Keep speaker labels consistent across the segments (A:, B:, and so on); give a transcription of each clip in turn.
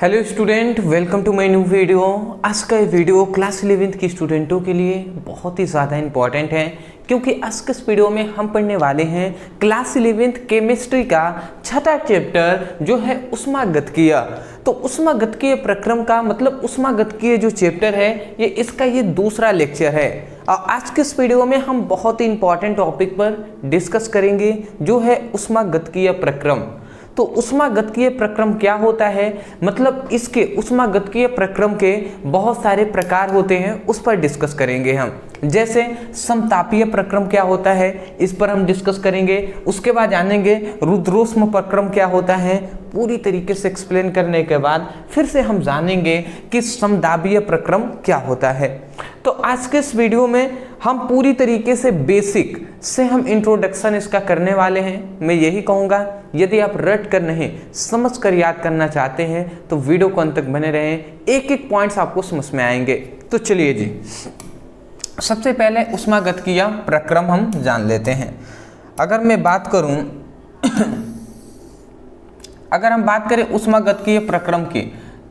A: Hello student, welcome to my new video. आज का ये वीडियो क्लास 11th की स्टूडेंटों के लिए बहुत ही ज़्यादा इंपॉर्टेंट है, क्योंकि आज के इस वीडियो में हम पढ़ने वाले हैं क्लास 11th केमिस्ट्री का छठा चैप्टर जो है ऊष्मागतिकीय। तो ऊष्मागतिकीय प्रक्रम का मतलब ऊष्मागतिकीय जो चैप्टर है ये दूसरा लेक्चर है। और आज के इस वीडियो में हम बहुत ही इंपॉर्टेंट टॉपिक पर डिस्कस करेंगे जो है ऊष्मागतिकीय प्रक्रम। तो ऊष्मागतिकीय प्रक्रम क्या होता है, मतलब इसके ऊष्मागतिकीय प्रक्रम के बहुत सारे प्रकार होते हैं, उस पर डिस्कस करेंगे हम। जैसे समतापीय प्रक्रम क्या होता है, इस पर हम डिस्कस करेंगे। उसके बाद जानेंगे रुद्रोष्म प्रक्रम क्या होता है, पूरी तरीके से एक्सप्लेन करने के बाद फिर से हम जानेंगे कि समदाबीय प्रक्रम क्या होता है। तो आज के इस वीडियो में हम पूरी तरीके से बेसिक से हम इंट्रोडक्शन इसका करने वाले हैं। मैं यही कहूँगा, यदि आप रट कर नहीं समझ कर याद करना चाहते हैं तो वीडियो को अंत तक बने रहें, एक एक पॉइंट्स आपको समझ में आएंगे। तो चलिए जी, सबसे पहले ऊष्मागतिकीय प्रक्रम हम जान लेते हैं। अगर मैं बात करूं अगर हम बात करें ऊष्मागतिकीय प्रक्रम की,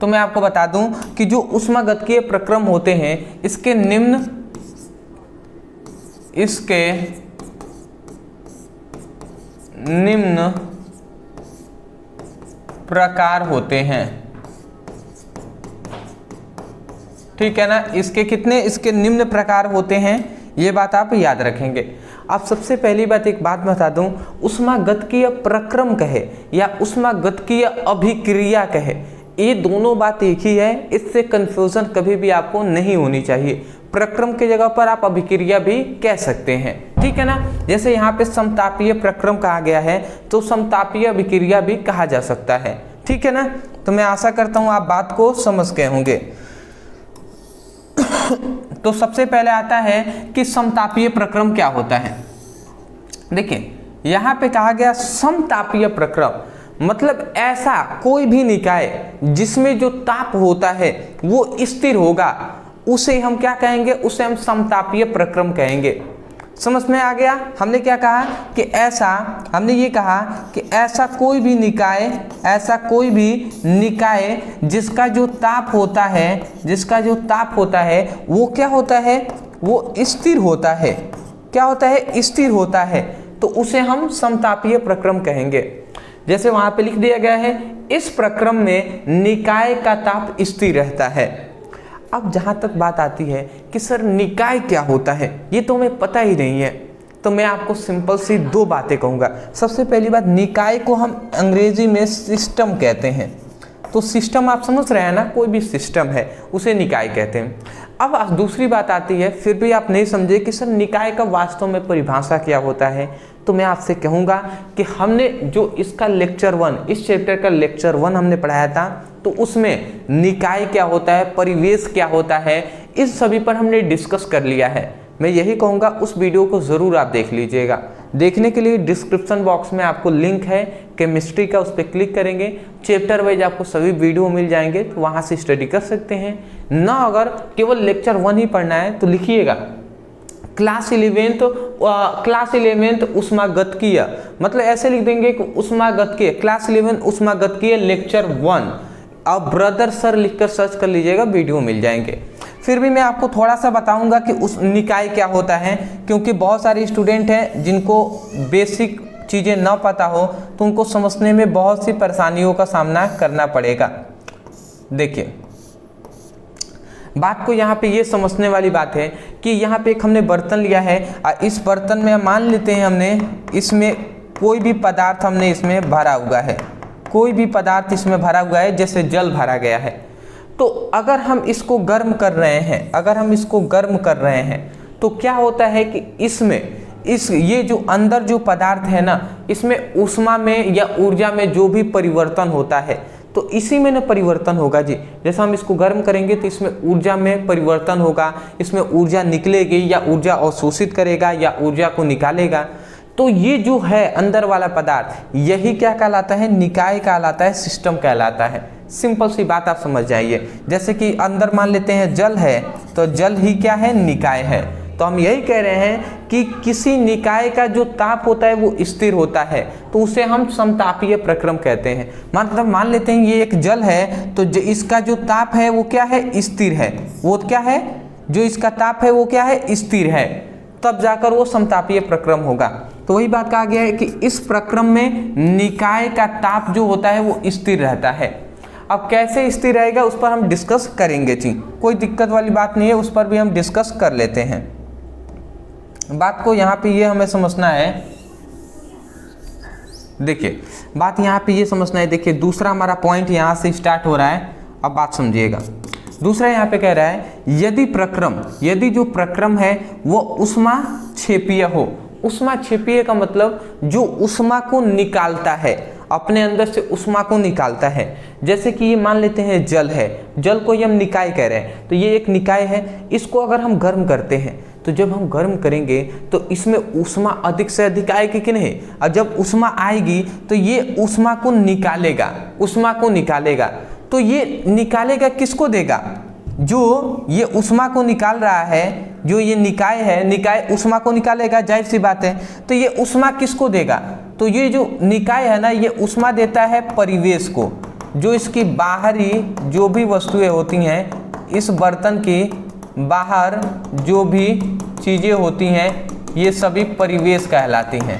A: तो मैं आपको बता दूं कि जो ऊष्मागतिकीय प्रक्रम होते हैं इसके निम्न प्रकार होते हैं। ठीक है ना, इसके निम्न प्रकार होते हैं, ये बात आप याद रखेंगे। अब सबसे पहली बात एक बात बता दूं, ऊष्मागतिकीय प्रक्रम कहे या ऊष्मागतिकीय अभिक्रिया कहे, ये दोनों बात एक ही है। इससे कंफ्यूजन कभी भी आपको नहीं होनी चाहिए। प्रक्रम की जगह पर आप अभिक्रिया भी कह सकते हैं, ठीक है ना। जैसे यहाँ पे समतापीय प्रक्रम कहा गया है तो समतापीय अभिक्रिया भी कहा जा सकता है, ठीक है ना। तो मैं आशा करता हूँ आप बात को समझ गए होंगे। तो सबसे पहले आता है कि समतापीय प्रक्रम क्या होता है। देखिए यहाँ पे कहा गया समतापीय प्रक्रम मतलब ऐसा कोई भी निकाय जिसमें जो ताप होता है वो स्थिर होगा, उसे हम क्या कहेंगे, उसे हम समतापीय प्रक्रम कहेंगे। समझ में आ गया। हमने क्या कहा कि हमने ये कहा कि ऐसा कोई भी निकाय जिसका जो ताप होता है वो क्या होता है, वो स्थिर होता है। क्या होता है, स्थिर होता है, तो उसे हम समतापीय प्रक्रम कहेंगे। जैसे वहां पे लिख दिया गया है, इस प्रक्रम में निकाय का ताप स्थिर रहता है। अब जहां तक बात आती है कि सर निकाय क्या होता है, ये तो हमें पता ही नहीं है, तो मैं आपको सिंपल सी दो बातें कहूँगा। सबसे पहली बात, निकाय को हम अंग्रेजी में सिस्टम कहते हैं। तो सिस्टम आप समझ रहे हैं ना, कोई भी सिस्टम है उसे निकाय कहते हैं। अब दूसरी बात आती है, फिर भी आप नहीं समझे कि सर निकाय का वास्तव में परिभाषा क्या होता है, तो मैं आपसे कहूँगा कि हमने जो इसका लेक्चर 1, इस चैप्टर का लेक्चर 1 हमने पढ़ाया था, तो उसमें निकाय क्या होता है, परिवेश क्या होता है, इस सभी पर हमने डिस्कस कर लिया है। मैं यही कहूँगा उस वीडियो को ज़रूर आप देख लीजिएगा। देखने के लिए डिस्क्रिप्शन बॉक्स में आपको लिंक है केमिस्ट्री का, उस पर क्लिक करेंगे, चैप्टर वाइज आपको सभी वीडियो मिल जाएंगे, तो वहाँ से स्टडी कर सकते हैं ना। अगर केवल लेक्चर 1 ही पढ़ना है तो लिखिएगा क्लास 11th ऊष्मागतिकीय, मतलब ऐसे लिख देंगे कि ऊष्मागतिकीय क्लास 11 ऊष्मागतिकीय लेक्चर 1। अब ब्रदर सर लिखकर सर्च कर लीजिएगा, वीडियो मिल जाएंगे। फिर भी मैं आपको थोड़ा सा बताऊंगा कि उस निकाय क्या होता है, क्योंकि बहुत सारे स्टूडेंट हैं जिनको बेसिक चीज़ें ना पता हो, तो उनको समझने में बहुत सी परेशानियों का सामना करना पड़ेगा। देखिए बात को यहाँ पे ये समझने वाली बात है कि यहाँ पे एक हमने बर्तन लिया है, और इस बर्तन में मान लेते हैं हमने इसमें कोई भी पदार्थ हमने इसमें भरा हुआ है, कोई भी पदार्थ इसमें भरा हुआ है, जैसे जल भरा गया है। तो अगर हम इसको गर्म कर रहे हैं तो क्या होता है कि ये जो अंदर जो पदार्थ है ना, इसमें ऊष्मा में या ऊर्जा में जो भी परिवर्तन होता है, तो इसी में ना परिवर्तन होगा जी। जैसे हम इसको गर्म करेंगे तो इसमें ऊर्जा में परिवर्तन होगा, इसमें ऊर्जा निकलेगी, या ऊर्जा अवशोषित करेगा या ऊर्जा को निकालेगा। तो ये जो है अंदर वाला पदार्थ, यही क्या कहलाता है, निकाय कहलाता है, सिस्टम कहलाता है। सिंपल सी बात आप समझ जाइए। जैसे कि अंदर मान लेते हैं जल है, तो जल ही क्या है, निकाय है। तो हम यही कह रहे हैं कि किसी निकाय का जो ताप होता है वो स्थिर होता है, तो उसे हम समतापीय प्रक्रम कहते हैं। मतलब मान लेते हैं ये एक जल है, तो इसका जो ताप है वो क्या है, स्थिर है। वो क्या है, जो इसका ताप है वो क्या है, स्थिर है, तब जाकर वो समतापीय प्रक्रम होगा। तो वही बात कहा गया है कि इस प्रक्रम में निकाय का ताप जो होता है वो स्थिर रहता है। अब कैसे स्थिर रहेगा उस पर हम डिस्कस करेंगे जी, कोई दिक्कत वाली बात नहीं है, उस पर भी हम डिस्कस कर लेते हैं। बात को यहाँ पे ये हमें समझना है, देखिए बात यहाँ पे ये समझना है। देखिए दूसरा हमारा पॉइंट यहाँ से स्टार्ट हो रहा है, अब बात समझिएगा। दूसरा यहाँ पे कह रहा है यदि जो प्रक्रम है वो उष्मा क्षेपीय हो। उष्मा क्षेपीय का मतलब जो उष्मा को निकालता है, अपने अंदर से उष्मा को निकालता है। जैसे कि ये मान लेते हैं जल है, जल को ही हम निकाय कह रहे हैं, तो ये एक निकाय है। इसको अगर हम गर्म करते हैं तो जब हम गर्म करेंगे तो इसमें ऊष्मा अधिक से अधिक आएगी कि नहीं, और जब ऊष्मा आएगी तो ये ऊष्मा को निकालेगा। तो ये निकालेगा किसको देगा, जो ये ऊष्मा को निकाल रहा है, जो ये निकाय है, निकाय ऊष्मा को निकालेगा, जाहिर सी बात है। तो ये ऊष्मा किसको देगा, तो ये जो निकाय है ना, ये ऊष्मा देता है परिवेश को। जो इसकी बाहरी जो भी वस्तुएं होती हैं, इस बर्तन के बाहर जो भी चीज़ें होती हैं, ये सभी परिवेश कहलाती हैं,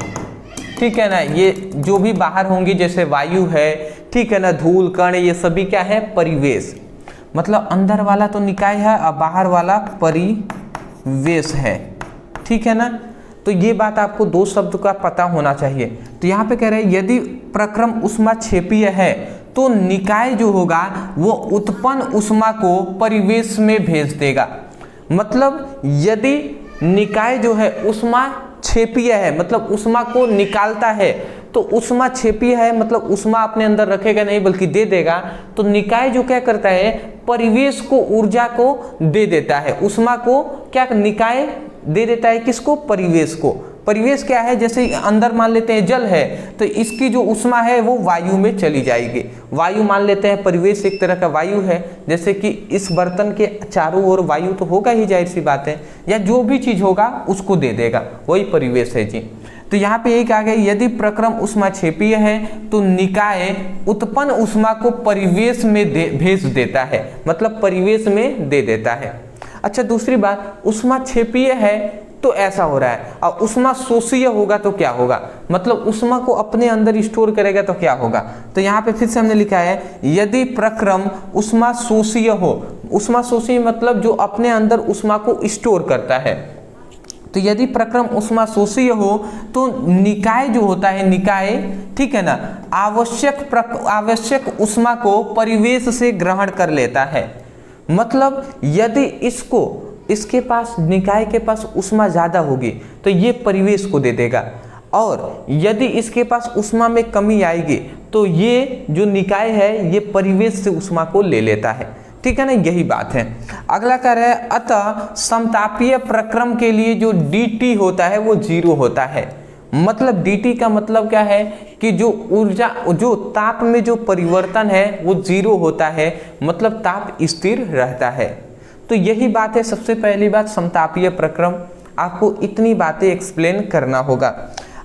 A: ठीक है ना। ये जो भी बाहर होंगी, जैसे वायु है, ठीक है ना, धूल कण, ये सभी क्या है, परिवेश। मतलब अंदर वाला तो निकाय है और बाहर वाला परिवेश है, ठीक है ना। तो ये बात आपको दो शब्द का पता होना चाहिए। तो यहाँ पे कह रहे हैं यदि प्रक्रम उष्मा क्षेपीय है तो निकाय जो होगा वो उत्पन्न उष्मा को परिवेश में भेज देगा। मतलब यदि निकाय जो है उष्मा क्षेपीय है, मतलब उष्मा को निकालता है, तो उष्मा क्षेपीय है मतलब उष्मा अपने अंदर रखेगा नहीं बल्कि दे देगा। तो निकाय जो क्या करता है, परिवेश को, ऊर्जा को दे देता है, उष्मा को क्या निकाय दे देता है, किसको, परिवेश को। परिवेश क्या है, जैसे अंदर मान लेते हैं जल है, तो इसकी जो उष्मा है वो वायु में चली जाएगी। वायु मान लेते हैं, परिवेश एक तरह का वायु है, जैसे कि इस बर्तन के चारों ओर वायु तो होगा ही, जाहिर सी बात है, या जो भी चीज होगा उसको दे देगा, वही परिवेश है जी। तो यहाँ पे एक आ गया, यदि प्रक्रम उष्मा क्षेपीय है तो निकाय उत्पन्न उष्मा को परिवेश में भेज देता है, मतलब परिवेश में दे देता है। अच्छा दूसरी बात, उष्मा क्षेपीय है तो ऐसा हो रहा है, और उष्मा शोषीय होगा तो क्या होगा, मतलब उष्मा को अपने अंदर स्टोर करेगा तो क्या होगा। तो यहाँ पे फिर से हमने लिखा है यदि प्रक्रम उष्मा शोषीय हो। उष्मा शोषीय मतलब जो अपने अंदर उष्मा को स्टोर करता है। तो यदि प्रक्रम उष्मा शोषीय हो तो निकाय जो होता है, निकाय, ठीक है ना, आवश्यक उष्मा को परिवेश से ग्रहण कर लेता है। मतलब यदि इसके पास, निकाय के पास उष्मा ज़्यादा होगी तो ये परिवेश को दे देगा, और यदि इसके पास उष्मा में कमी आएगी तो ये जो निकाय है ये परिवेश से उष्मा को ले लेता है, ठीक है ना, यही बात है। अगला कह रहा है अतः समतापीय प्रक्रम के लिए जो dt होता है वो 0 होता है। मतलब dt का मतलब क्या है कि जो ऊर्जा, जो ताप में जो परिवर्तन है वो 0 होता है, मतलब ताप स्थिर रहता है। तो यही बात है, सबसे पहली बात समतापीय प्रक्रम, आपको इतनी बातें एक्सप्लेन करना होगा।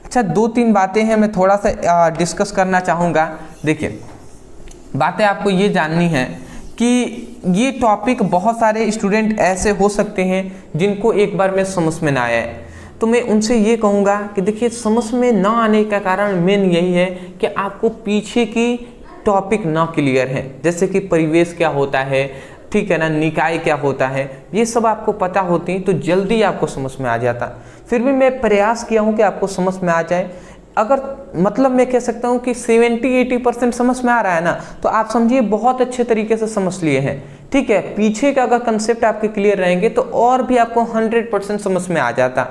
A: अच्छा 2-3 बातें हैं, मैं थोड़ा सा डिस्कस करना चाहूँगा। देखिए बातें आपको ये जाननी है कि ये टॉपिक बहुत सारे स्टूडेंट ऐसे हो सकते हैं जिनको एक बार में समझ में ना आया है, तो मैं उनसे ये कहूँगा कि देखिए समझ में ना आने का कारण मेन यही है कि आपको पीछे की टॉपिक ना क्लियर है, जैसे कि परिवेश क्या होता है, ठीक है ना, निकाय क्या होता है, ये सब आपको पता होती तो जल्दी आपको समझ में आ जाता। फिर भी मैं प्रयास किया हूँ कि आपको समझ में आ जाए। अगर मतलब मैं कह सकता हूँ कि 70-80% समझ में आ रहा है ना, तो आप समझिए बहुत अच्छे तरीके से समझ लिए हैं, ठीक है। पीछे का अगर कंसेप्ट आपके क्लियर रहेंगे तो और भी आपको 100% समझ में आ जाता।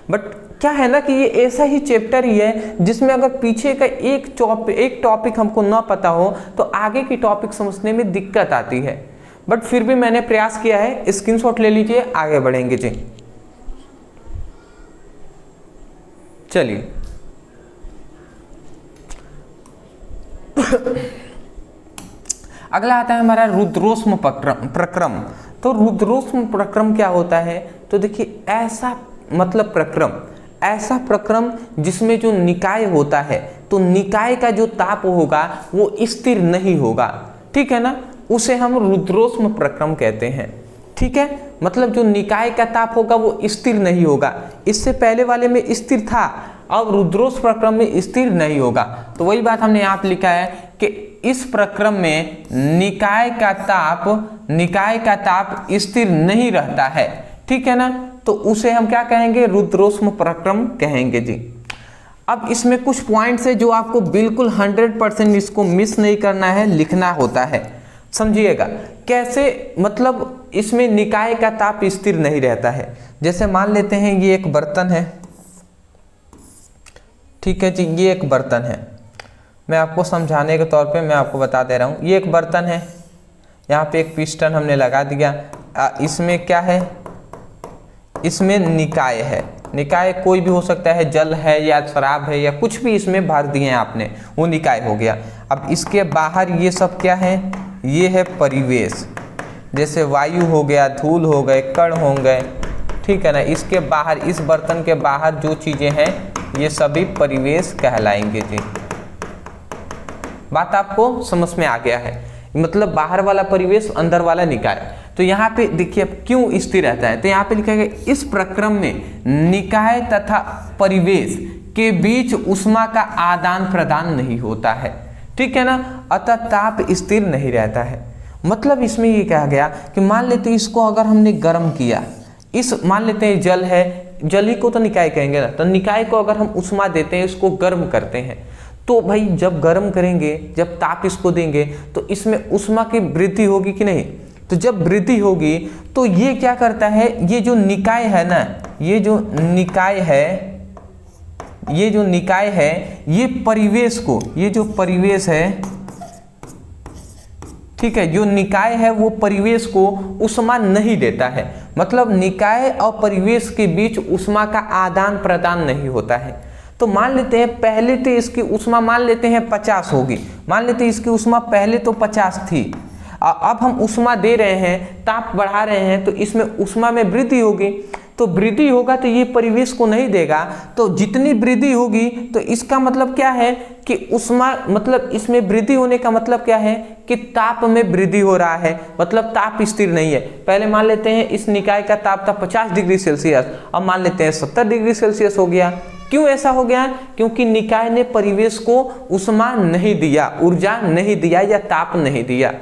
A: बट क्या है ना कि ये ऐसा ही चैप्टर ही है जिसमें अगर पीछे का एक टॉपिक हमको ना पता हो तो आगे की टॉपिक समझने में दिक्कत आती है। बट फिर भी मैंने प्रयास किया है, स्क्रीनशॉट ले लीजिए, आगे बढ़ेंगे जी। चलिए अगला आता है हमारा रुद्रोष्म प्रक्रम। तो रुद्रोष्म प्रक्रम क्या होता है? तो देखिए ऐसा मतलब ऐसा प्रक्रम जिसमें जो निकाय होता है तो निकाय का जो ताप होगा वो स्थिर नहीं होगा, ठीक है ना, उसे हम रुद्रोष्म प्रक्रम कहते हैं। ठीक है, मतलब जो निकाय का ताप होगा वो स्थिर नहीं होगा। इससे पहले वाले में स्थिर था, अब रुद्रोष्म प्रक्रम में स्थिर नहीं होगा। तो वही बात हमने यहाँ पे लिखा है कि इस प्रक्रम में निकाय का ताप स्थिर नहीं रहता है, ठीक है ना, तो उसे हम क्या कहेंगे? रुद्रोष्म प्रक्रम कहेंगे जी। अब इसमें कुछ पॉइंट्स है जो आपको बिल्कुल 100% इसको मिस नहीं करना है, लिखना होता है, समझिएगा कैसे। मतलब इसमें निकाय का ताप स्थिर नहीं रहता है। जैसे मान लेते हैं ये एक बर्तन है, ठीक है जी, ये एक बर्तन है, मैं आपको समझाने के तौर पे मैं आपको बता दे रहा हूँ। ये एक बर्तन है, यहाँ पे एक पिस्टन हमने लगा दिया। इसमें क्या है? इसमें निकाय है। निकाय कोई भी हो सकता है, जल है या शराब है या कुछ भी इसमें भर दिए हैं आपने, वो निकाय हो गया। अब इसके बाहर ये सब क्या है? ये है परिवेश, जैसे वायु हो गया, धूल हो गए, कण हो गए, ठीक है ना। इसके बाहर, इस बर्तन के बाहर जो चीज़ें हैं ये सभी परिवेश कहलाएंगे जी। बात आपको समझ में आ गया है? मतलब बाहर वाला परिवेश, अंदर वाला निकाय। तो यहाँ पे देखिए अब क्यों स्थिर रहता है, तो यहाँ पे लिखा है इस प्रक्रम में निकाय तथा परिवेश के बीच ऊष्मा का आदान प्रदान नहीं होता है, ठीक है ना, अतः ताप स्थिर नहीं रहता है। मतलब इसमें ये कहा गया कि मान लेते हैं इसको अगर हमने गर्म किया, मान लेते हैं जल है, जल ही को तो निकाय कहेंगे ना, तो निकाय को अगर हम ऊष्मा देते हैं, इसको गर्म करते हैं, तो भाई जब गर्म करेंगे, जब ताप इसको देंगे तो इसमें ऊष्मा की वृद्धि होगी कि नहीं? तो जब वृद्धि होगी तो ये क्या करता है, ये जो निकाय है ना, ये जो निकाय है ये परिवेश को, ये जो परिवेश है, ठीक है, जो निकाय है वो परिवेश को ऊष्मा नहीं देता है। मतलब निकाय और परिवेश के बीच ऊष्मा का आदान प्रदान नहीं होता है। तो मान लेते हैं पहले तो इसकी ऊष्मा मान लेते हैं 50 होगी, मान लेते हैं इसकी ऊष्मा पहले तो 50 थी, अब हम ऊष्मा दे रहे हैं, ताप बढ़ा रहे हैं, तो इसमें ऊष्मा में वृद्धि होगी। तो वृद्धि होगा तो ये परिवेश को नहीं देगा, तो जितनी वृद्धि होगी तो इसका मतलब क्या है कि ऊष्मा, मतलब इसमें वृद्धि होने का मतलब क्या है कि ताप में वृद्धि हो रहा है, मतलब ताप स्थिर नहीं है। पहले मान लेते हैं इस निकाय का ताप था 50 डिग्री सेल्सियस, अब मान लेते हैं 70 डिग्री सेल्सियस हो गया। क्यों ऐसा हो गया? क्योंकि निकाय ने परिवेश को ऊष्मा नहीं दिया, ऊर्जा नहीं दिया या ताप नहीं दिया।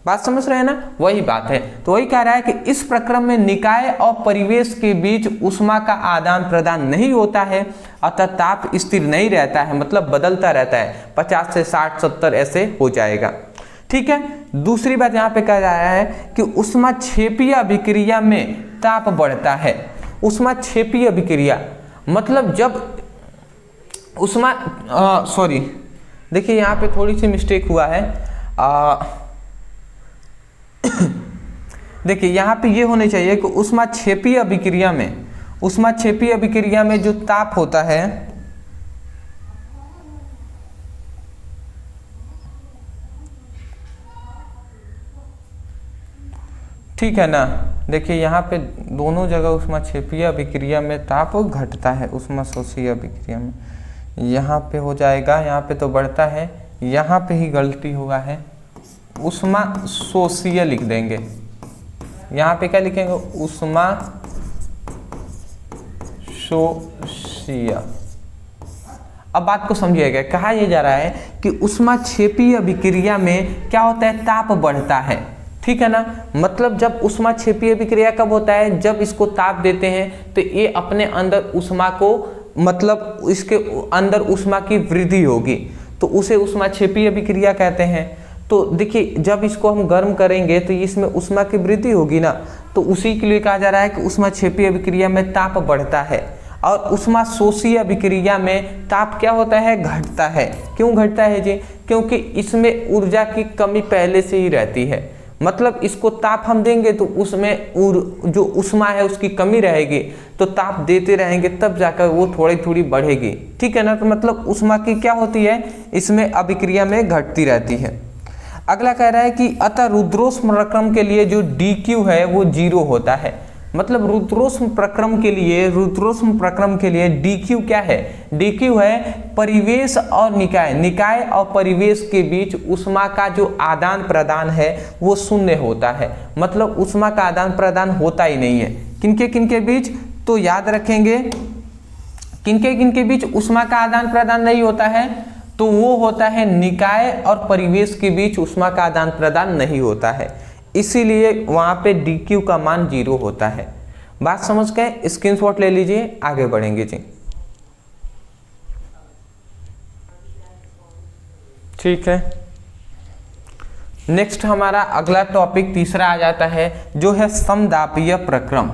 A: बात समझ रहे हैं ना? वही बात है। तो वही कह रहा है कि इस प्रक्रम में निकाय और परिवेश के बीच ऊष्मा का आदान प्रदान नहीं होता है, अतः ताप स्थिर नहीं रहता है, मतलब बदलता रहता है, 50 से 60 70 ऐसे हो जाएगा, ठीक है। दूसरी बात यहाँ पे कह रहा है कि ऊष्माक्षेपीय अभिक्रिया में ताप बढ़ता है। ऊष्माक्षेपीय अभिक्रिया मतलब जब देखिए यहाँ पे थोड़ी सी मिस्टेक हुआ है। देखिए यहाँ पे ये होने चाहिए कि ऊष्माक्षेपीय अभिक्रिया में जो ताप होता है, ठीक है ना। देखिए यहाँ पे दोनों जगह ऊष्माक्षेपीय अभिक्रिया में ताप घटता है, ऊष्माशोषीय अभिक्रिया में यहाँ पे हो जाएगा, यहाँ पे तो बढ़ता है, यहाँ पे ही गलती हुआ है, ऊष्माशोषीय लिख देंगे। यहाँ पे क्या लिखेंगे? ऊष्माशोषीय। अब बात को समझिएगा, कहा यह जा रहा है कि ऊष्माक्षेपीय अभिक्रिया में क्या होता है? ताप बढ़ता है, ठीक है ना। मतलब जब ऊष्माक्षेपीय अभिक्रिया कब होता है? जब इसको ताप देते हैं तो ये अपने अंदर ऊष्मा को, मतलब इसके अंदर ऊष्मा की वृद्धि होगी, तो उसे ऊष्माक्षेपीय अभिक्रिया कहते हैं। तो देखिए जब इसको हम गर्म करेंगे तो इसमें ऊष्मा की वृद्धि होगी ना, तो उसी के लिए कहा जा रहा है कि ऊष्माक्षेपीय अभिक्रिया में ताप बढ़ता है। और ऊष्माशोषीय अभिक्रिया में ताप क्या होता है? घटता है। क्यों घटता है जी? क्योंकि इसमें ऊर्जा की कमी पहले से ही रहती है। मतलब इसको ताप हम देंगे तो उसमें जो ऊष्मा है उसकी कमी रहेगी, तो ताप देते रहेंगे तब जाकर वो थोड़ी थोड़ी बढ़ेगी, ठीक है ना। तो मतलब ऊष्मा की क्या होती है? इसमें अभिक्रिया में घटती रहती है। अगला कह रहा है कि अतः रुद्रोष्म प्रक्रम के लिए जो DQ है वो 0 होता है। मतलब रुद्रोष्म प्रक्रम के लिए DQ क्या है? DQ है परिवेश और निकाय, निकाय और परिवेश के बीच ऊष्मा का जो आदान प्रदान है वो शून्य होता है। मतलब ऊष्मा का आदान प्रदान होता ही नहीं है। किनके बीच? तो याद रखेंगे किनके बीच ऊष्मा का आदान प्रदान नहीं होता है? तो वो होता है निकाय और परिवेश के बीच ऊष्मा का आदान प्रदान नहीं होता है, इसीलिए वहां पे DQ का मान 0 होता है। बात समझ गए? स्क्रीनशॉट ले लीजिए, आगे बढ़ेंगे जी। ठीक है, नेक्स्ट हमारा अगला टॉपिक तीसरा आ जाता है जो है समदाबीय प्रक्रम।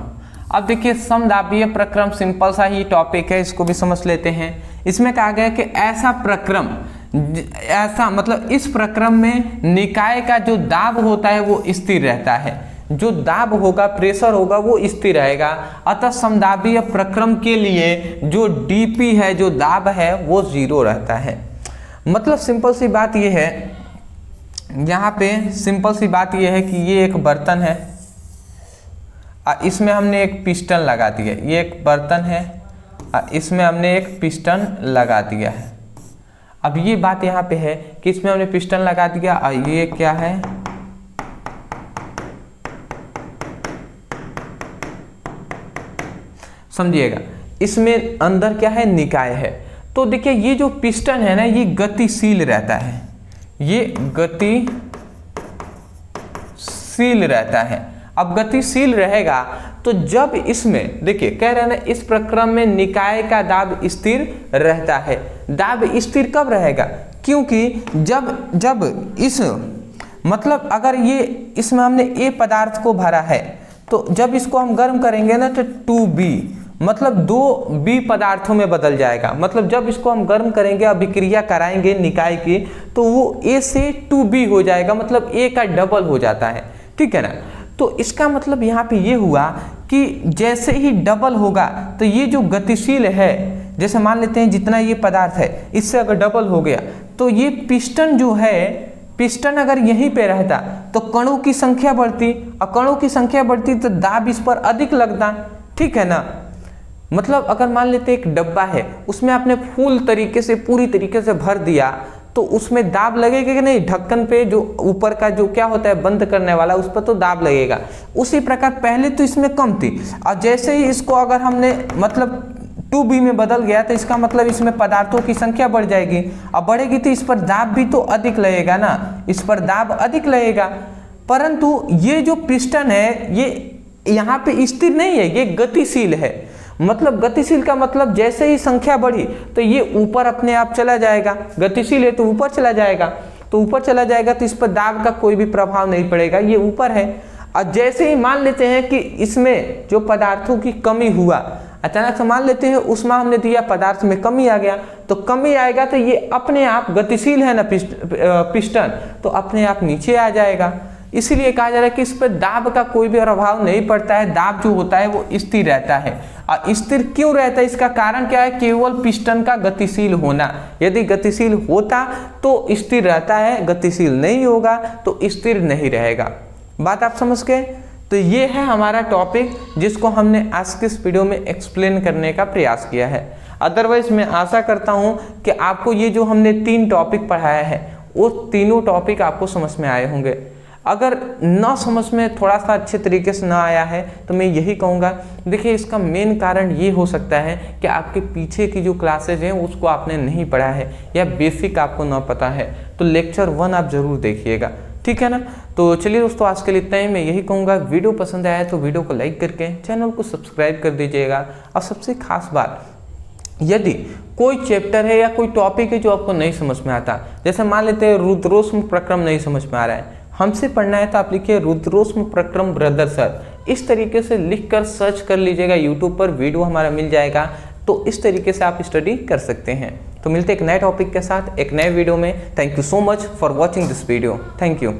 A: अब देखिए समदाबीय प्रक्रम सिंपल सा ही टॉपिक है, इसको भी समझ लेते हैं। इसमें कहा गया कि ऐसा मतलब इस प्रक्रम में निकाय का जो दाब होता है वो स्थिर रहता है, जो दाब होगा, प्रेशर होगा वो स्थिर रहेगा। अतः समदाबीय प्रक्रम के लिए जो DP है, जो दाब है वो 0 रहता है। मतलब सिंपल सी बात ये है, यहाँ पे सिंपल सी बात ये है कि ये एक बर्तन है, इसमें हमने एक पिस्टन लगा दिया। ये एक बर्तन है, इसमें हमने एक पिस्टन लगा दिया है। अब ये बात यहाँ पे है कि इसमें हमने पिस्टन लगा दिया और ये क्या है? समझिएगा, इसमें अंदर क्या है? निकाय है। तो देखिए ये जो पिस्टन है ना, ये गतिशील रहता है, ये गतिशील रहता है। अब गतिशील रहेगा तो जब इसमें देखिए कह रहे हैं ना, इस प्रक्रम में निकाय का दाब स्थिर रहता है। दाब स्थिर कब रहेगा? क्योंकि जब इस मतलब अगर ये इसमें हमने A पदार्थ को भरा है तो जब इसको हम गर्म करेंगे ना तो 2B मतलब 2B पदार्थों में बदल जाएगा। मतलब जब इसको हम गर्म करेंगे, अभिक्रिया कराएंगे निकाय की, तो वो A से 2B हो जाएगा, मतलब A का डबल हो जाता है। ठीक है ना? तो इसका मतलब यहाँ पे ये हुआ कि जैसे ही डबल होगा तो ये जो गतिशील है, जैसे मान लेते हैं जितना ये पदार्थ है इससे अगर डबल हो गया तो ये पिस्टन जो है, पिस्टन अगर यहीं पे रहता तो कणों की संख्या बढ़ती, और कणों की संख्या बढ़ती तो दाब इस पर अधिक लगता। ठीक है ना? मतलब अगर मान लेते एक डब्बा है, उसमें आपने फुल तरीके से पूरी तरीके से भर दिया तो उसमें दाब लगेगा कि नहीं? ढक्कन पे जो ऊपर का जो क्या होता है बंद करने वाला, उस पर तो दाब लगेगा। उसी प्रकार पहले तो इसमें कम थी और जैसे ही इसको अगर हमने मतलब 2B में बदल गया तो इसका मतलब इसमें पदार्थों की संख्या बढ़ जाएगी, और बढ़ेगी तो इस पर दाब भी तो अधिक लगेगा ना, इस पर दाब अधिक लगेगा। परंतु ये जो पिस्टन है ये यहाँ पे स्थिर नहीं है, ये गतिशील है। मतलब गतिशील का मतलब जैसे ही संख्या बढ़ी तो ये ऊपर अपने आप चला जाएगा। गतिशील है तो ऊपर चला जाएगा, तो ऊपर चला जाएगा तो इस पर दाब का कोई भी प्रभाव नहीं पड़ेगा, ये ऊपर है। और जैसे ही मान लेते हैं कि इसमें जो पदार्थों की कमी हुआ, अचानक से मान लेते हैं ऊष्मा हमने दिया, पदार्थ में कमी आ गया, तो कमी आएगा तो ये अपने आप गतिशील है ना पिस्टन, तो अपने आप नीचे आ जाएगा। इसीलिए कहा जा रहा है कि इस पर दाब का कोई भी प्रभाव नहीं पड़ता है, दाब जो होता है वो स्थिर रहता है। और स्थिर क्यों रहता है? इसका कारण क्या है? केवल पिस्टन का गतिशील होना। यदि गतिशील होता तो स्थिर रहता है, गतिशील नहीं होगा तो स्थिर नहीं रहेगा। बात आप समझ गए? तो ये है हमारा टॉपिक जिसको हमने आज के इस वीडियो में एक्सप्लेन करने का प्रयास किया है। अदरवाइज मैं आशा करता हूँ कि आपको ये जो हमने 3 टॉपिक पढ़ाया है वो तीनों टॉपिक आपको समझ में आए होंगे। अगर ना समझ में थोड़ा सा अच्छे तरीके से ना आया है तो मैं यही कहूँगा, देखिए इसका मेन कारण ये हो सकता है कि आपके पीछे की जो क्लासेज हैं उसको आपने नहीं पढ़ा है या बेसिक आपको ना पता है। तो लेक्चर 1 आप ज़रूर देखिएगा, ठीक है ना? तो चलिए दोस्तों, आज के लिए इतना ही। मैं यही कहूँगा, वीडियो पसंद आया तो वीडियो को लाइक करके चैनल को सब्सक्राइब कर दीजिएगा। और सबसे खास बात, यदि कोई चैप्टर है या कोई टॉपिक है जो आपको नहीं समझ में आता, जैसे मान लेते हैं रुद्रोष्म प्रक्रम नहीं समझ में आ रहा है, हमसे पढ़ना है तो आप लिखिए रुद्रोष्म प्रक्रम ब्रदर सर, इस तरीके से लिखकर सर्च कर लीजिएगा, यूट्यूब पर वीडियो हमारा मिल जाएगा। तो इस तरीके से आप स्टडी कर सकते हैं। तो मिलते हैं एक नए टॉपिक के साथ एक नए वीडियो में। Thank you so much for watching this video. Thank you.